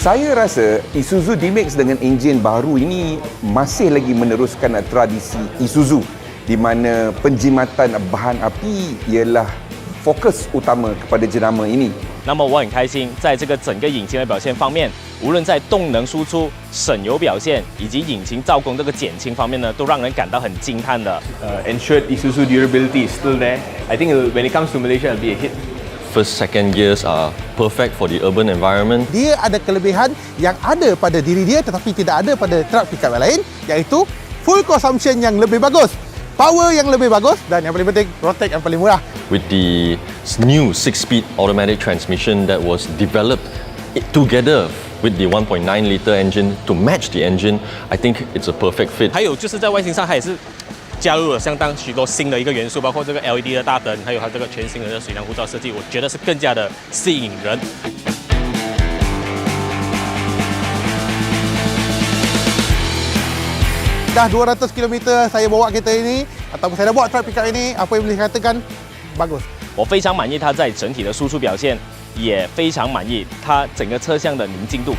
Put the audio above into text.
Saya rasa Isuzu D-Max dengan enjin baru ini masih lagi meneruskan tradisi Isuzu di mana penjimatan bahan api ialah fokus utama kepada jenama ini. 那么我很开心，在这个整个引擎的表现方面，无论在动能输出、省油表现以及引擎造工这个减轻方面呢，都让人感到很惊叹的。Ensured Isuzu durability is still there. I think when it comes to Malaysia, it'll be a hit. First, second gears are perfect for the urban environment. Dia ada kelebihan yang ada pada diri dia tetapi tidak ada pada truck pickup yang lain, iaitu fuel consumption yang lebih bagus, power yang lebih bagus dan yang paling penting road tax yang paling murah. With the new 6-speed automatic transmission that was developed together with the 1.9 liter engine to match the engine, I think it's a perfect fit. 还有就是在外形上，它也是加入了相当许多新的一个元素，包括这个 LED 的大灯，还有它这个全新的水箱护罩设计，我觉得是更加的吸引人。Dah 200 km saya bawa kereta ini ataupun saya dah bawa truck pickup ini, apa yang boleh katakan? Bagus. 我非常满意它在整体的输出表现，也非常满意它整个车厢的宁静度。